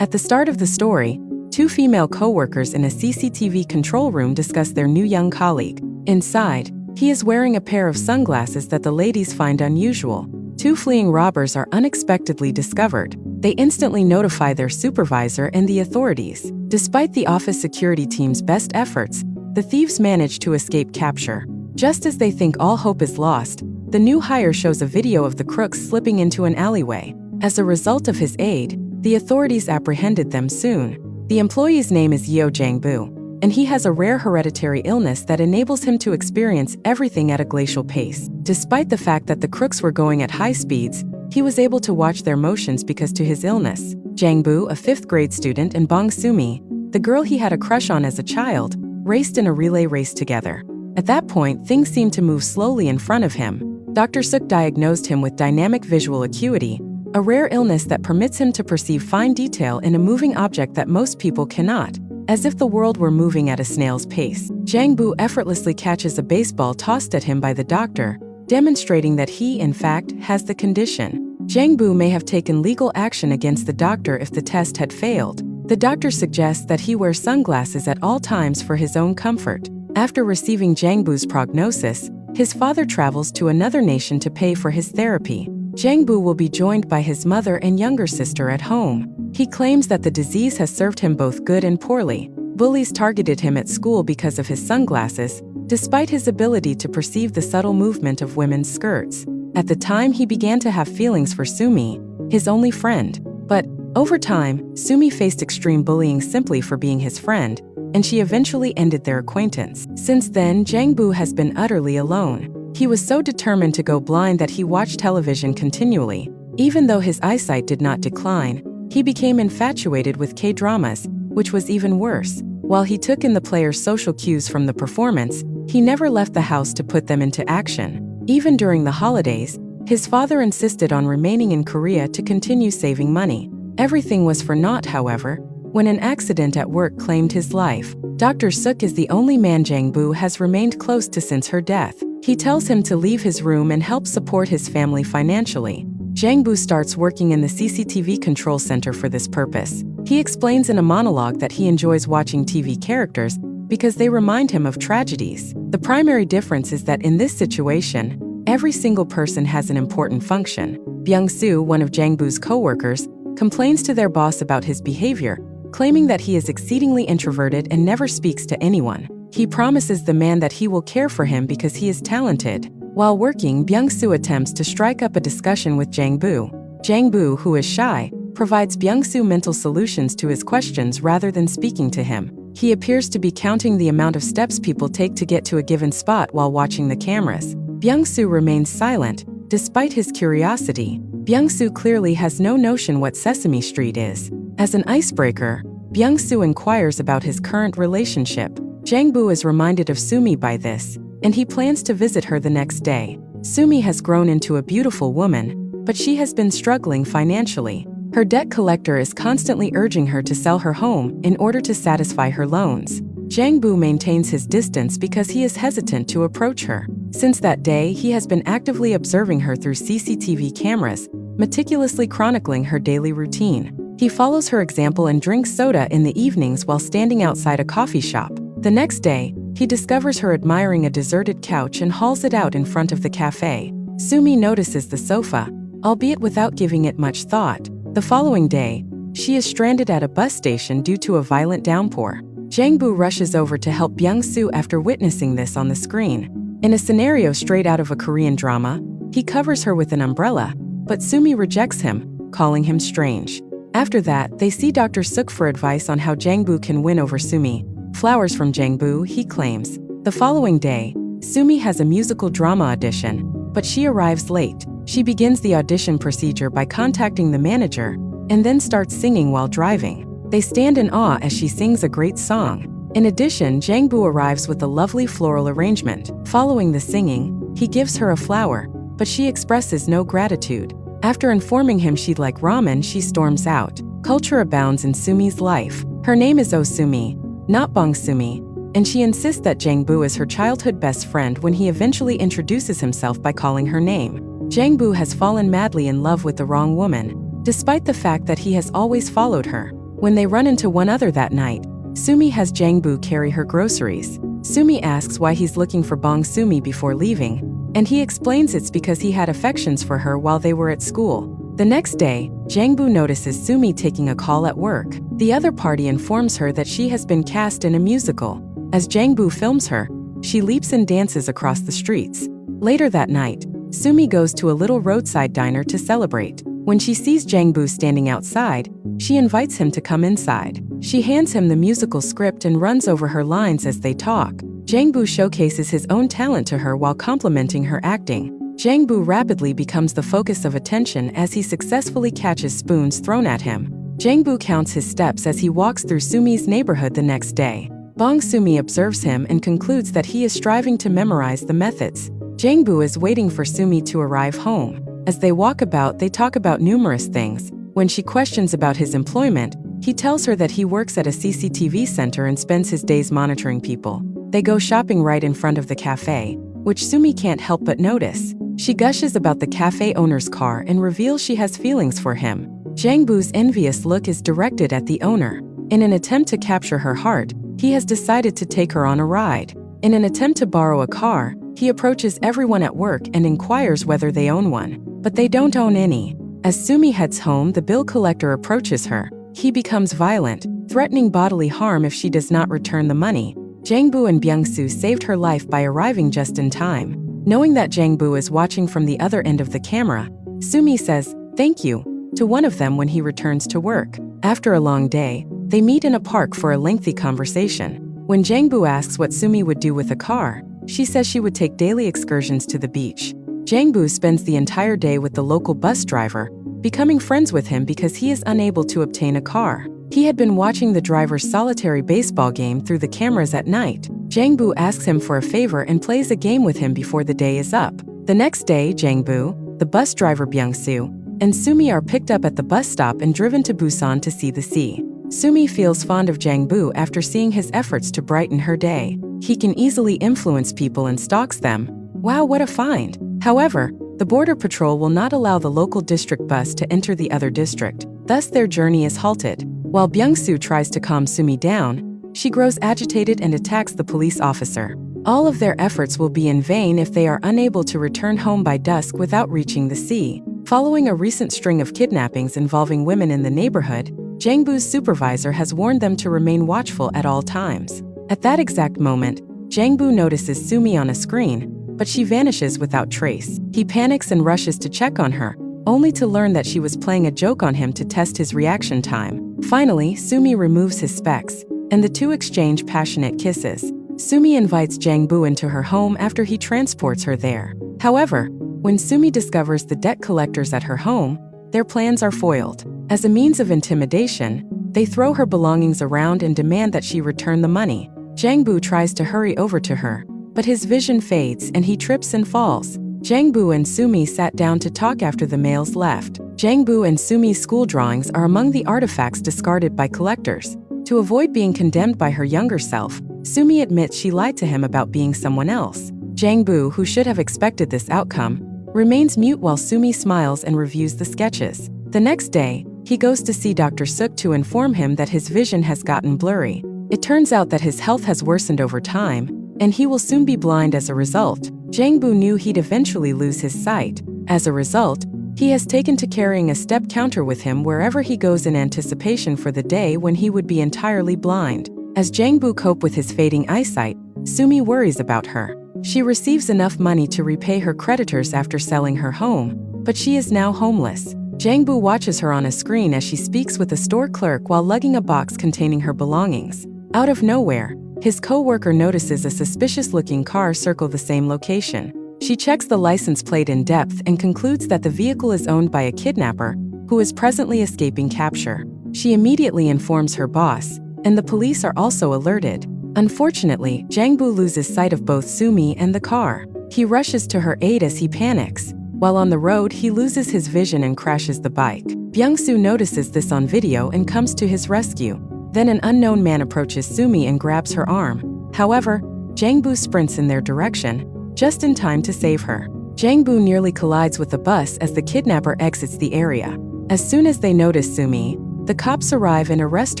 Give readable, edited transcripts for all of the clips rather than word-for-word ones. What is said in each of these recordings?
At the start of the story, two female co-workers in a CCTV control room discuss their new young colleague. Inside, he is wearing a pair of sunglasses that the ladies find unusual. Two fleeing robbers are unexpectedly discovered. They instantly notify their supervisor and the authorities. Despite the office security team's best efforts, the thieves manage to escape capture. Just as they think all hope is lost, the new hire shows a video of the crooks slipping into an alleyway. As a result of his aid, the authorities apprehended them soon. The employee's name is Yeo Jang-boo, and he has a rare hereditary illness that enables him to experience everything at a glacial pace. Despite the fact that the crooks were going at high speeds, he was able to watch their motions because to his illness. Jang-boo, a 5th grade student, and Bong Sumi, the girl he had a crush on as a child, raced in a relay race together. At that point, things seemed to move slowly in front of him. Dr. Suk diagnosed him with dynamic visual acuity, a rare illness that permits him to perceive fine detail in a moving object that most people cannot, as if the world were moving at a snail's pace. Jang-boo effortlessly catches a baseball tossed at him by the doctor, demonstrating that he, in fact, has the condition. Jang-boo may have taken legal action against the doctor if the test had failed. The doctor suggests that he wear sunglasses at all times for his own comfort. After receiving Jang-boo's prognosis, his father travels to another nation to pay for his therapy. Jang-boo will be joined by his mother and younger sister at home. He claims that the disease has served him both good and poorly. Bullies targeted him at school because of his sunglasses, despite his ability to perceive the subtle movement of women's skirts. At the time, he began to have feelings for Sumi, his only friend. But, over time, Sumi faced extreme bullying simply for being his friend, and she eventually ended their acquaintance. Since then, Jang-boo has been utterly alone. He was so determined to go blind that he watched television continually. Even though his eyesight did not decline, he became infatuated with K-dramas, which was even worse. While he took in the players' social cues from the performance, he never left the house to put them into action. Even during the holidays, his father insisted on remaining in Korea to continue saving money. Everything was for naught, however, when an accident at work claimed his life. Dr. Suk is the only man Jang-boo has remained close to since her death. He tells him to leave his room and help support his family financially. Jang-boo starts working in the CCTV control center for this purpose. He explains in a monologue that he enjoys watching TV characters because they remind him of tragedies. The primary difference is that in this situation, every single person has an important function. Byung-soo, one of Jang-boo's co-workers, complains to their boss about his behavior, claiming that he is exceedingly introverted and never speaks to anyone. He promises the man that he will care for him because he is talented. While working, Byung-soo attempts to strike up a discussion with Jang-boo. Jang-boo, who is shy, provides Byung-soo mental solutions to his questions rather than speaking to him. He appears to be counting the amount of steps people take to get to a given spot while watching the cameras. Byung-soo remains silent, despite his curiosity. Byung-soo clearly has no notion what Sesame Street is. As an icebreaker, Byung-soo inquires about his current relationship. Jang-boo is reminded of Sumi by this, and he plans to visit her the next day. Sumi has grown into a beautiful woman, but she has been struggling financially. Her debt collector is constantly urging her to sell her home in order to satisfy her loans. Jang-boo maintains his distance because he is hesitant to approach her. Since that day, he has been actively observing her through CCTV cameras, meticulously chronicling her daily routine. He follows her example and drinks soda in the evenings while standing outside a coffee shop. The next day, he discovers her admiring a deserted couch and hauls it out in front of the cafe. Sumi notices the sofa, albeit without giving it much thought. The following day, she is stranded at a bus station due to a violent downpour. Jang-boo rushes over to help Byung-soo after witnessing this on the screen. In a scenario straight out of a Korean drama, he covers her with an umbrella, but Sumi rejects him, calling him strange. After that, they see Dr. Suk for advice on how Jang-boo can win over Sumi. Flowers from Jang-boo, he claims. The following day, Sumi has a musical drama audition, but she arrives late. She begins the audition procedure by contacting the manager, and then starts singing while driving. They stand in awe as she sings a great song. In addition, Jang-boo arrives with a lovely floral arrangement. Following the singing, he gives her a flower, but she expresses no gratitude. After informing him she'd like ramen, she storms out. Culture abounds in Sumi's life. Her name is Oh Sumi, not Bong Sumi, and she insists that Jang-boo is her childhood best friend when he eventually introduces himself by calling her name. Jang-boo has fallen madly in love with the wrong woman, despite the fact that he has always followed her. When they run into one other that night, Sumi has Jang-bu carry her groceries. Sumi asks why he's looking for Bong Sumi before leaving, and he explains it's because he had affections for her while they were at school. The next day, Jang-bu notices Sumi taking a call at work. The other party informs her that she has been cast in a musical. As Jang-bu films her, she leaps and dances across the streets. Later that night, Sumi goes to a little roadside diner to celebrate. When she sees Jang-bu standing outside, she invites him to come inside. She hands him the musical script and runs over her lines as they talk. Jang-bu showcases his own talent to her while complimenting her acting. Jang-bu rapidly becomes the focus of attention as he successfully catches spoons thrown at him. Jang-bu counts his steps as he walks through Sumi's neighborhood the next day. Bong Sumi observes him and concludes that he is striving to memorize the methods. Jang-bu is waiting for Sumi to arrive home. As they walk about, they talk about numerous things. When she questions about his employment, he tells her that he works at a CCTV center and spends his days monitoring people. They go shopping right in front of the cafe, which Sumi can't help but notice. She gushes about the cafe owner's car and reveals she has feelings for him. Jang-bu's envious look is directed at the owner. In an attempt to capture her heart, he has decided to take her on a ride. In an attempt to borrow a car, he approaches everyone at work and inquires whether they own one, but they don't own any. As Sumi heads home, the bill collector approaches her. He becomes violent, threatening bodily harm if she does not return the money. Jang-bu and Byung-soo saved her life by arriving just in time. Knowing that Jang-bu is watching from the other end of the camera, Sumi says, "Thank you," to one of them when he returns to work. After a long day, they meet in a park for a lengthy conversation. When Jang-bu asks what Sumi would do with a car, she says she would take daily excursions to the beach. Jang-bu spends the entire day with the local bus driver, becoming friends with him because he is unable to obtain a car. He had been watching the driver's solitary baseball game through the cameras at night. Jang-bu asks him for a favor and plays a game with him before the day is up. The next day, Jang-bu, the bus driver Byung-soo, and Sumi are picked up at the bus stop and driven to Busan to see the sea. Sumi feels fond of Jang-bu after seeing his efforts to brighten her day. He can easily influence people and stalks them. Wow, what a find! However, the border patrol will not allow the local district bus to enter the other district. Thus, their journey is halted. While Byung-soo tries to calm Sumi down, she grows agitated and attacks the police officer. All of their efforts will be in vain if they are unable to return home by dusk without reaching the sea. Following a recent string of kidnappings involving women in the neighborhood, Jang-bu's supervisor has warned them to remain watchful at all times. At that exact moment, Jang-bu notices Sumi on a screen, but she vanishes without trace. He panics and rushes to check on her, only to learn that she was playing a joke on him to test his reaction time. Finally, Sumi removes his specs, and the two exchange passionate kisses. Sumi invites Jang-bu into her home after he transports her there. However, when Sumi discovers the debt collectors at her home, their plans are foiled. As a means of intimidation, they throw her belongings around and demand that she return the money. Jang-bu tries to hurry over to her, but his vision fades and he trips and falls. Jang-bu and Sumi sat down to talk after the males left. Jang-bu and Sumi's school drawings are among the artifacts discarded by collectors. To avoid being condemned by her younger self, Sumi admits she lied to him about being someone else. Jang-bu, who should have expected this outcome, remains mute while Sumi smiles and reviews the sketches. The next day, he goes to see Dr. Suk to inform him that his vision has gotten blurry. It turns out that his health has worsened over time, and he will soon be blind as a result. Jang-bu knew he'd eventually lose his sight. As a result, he has taken to carrying a step counter with him wherever he goes in anticipation for the day when he would be entirely blind. As Jang-bu copes with his fading eyesight, Sumi worries about her. She receives enough money to repay her creditors after selling her home, but she is now homeless. Jang-bu watches her on a screen as she speaks with a store clerk while lugging a box containing her belongings. Out of nowhere, his co-worker notices a suspicious-looking car circle the same location. She checks the license plate in depth and concludes that the vehicle is owned by a kidnapper who is presently escaping capture. She immediately informs her boss, and the police are also alerted. Unfortunately, Jang-bu loses sight of both Sumi and the car. He rushes to her aid as he panics. While on the road, he loses his vision and crashes the bike. Byung-soo notices this on video and comes to his rescue. Then an unknown man approaches Sumi and grabs her arm. However, Jang-bu sprints in their direction, just in time to save her. Jang-bu nearly collides with the bus as the kidnapper exits the area. As soon as they notice Sumi, the The cops arrive and arrest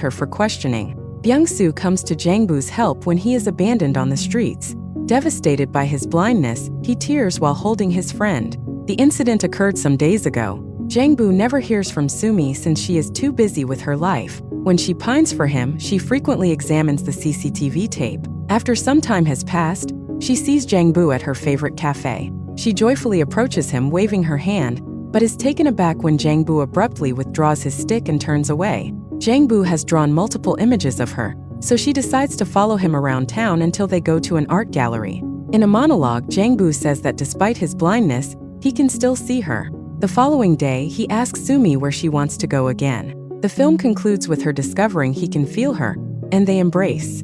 her for questioning. Byung-soo comes to Jang-boo's help when he is abandoned on the streets. Devastated by his blindness, he tears while holding his friend. The incident occurred some days ago. Jang-boo never hears from Sumi since she is too busy with her life. When she pines for him, she frequently examines the CCTV tape. After some time has passed, she sees Jang-boo at her favorite cafe. She joyfully approaches him, waving her hand, but is taken aback when Jang-boo abruptly withdraws his stick and turns away. Jang-boo has drawn multiple images of her, so she decides to follow him around town until they go to an art gallery. In a monologue, Jang-boo says that despite his blindness, he can still see her. The following day, he asks Sumi where she wants to go again. The film concludes with her discovering he can feel her, and they embrace.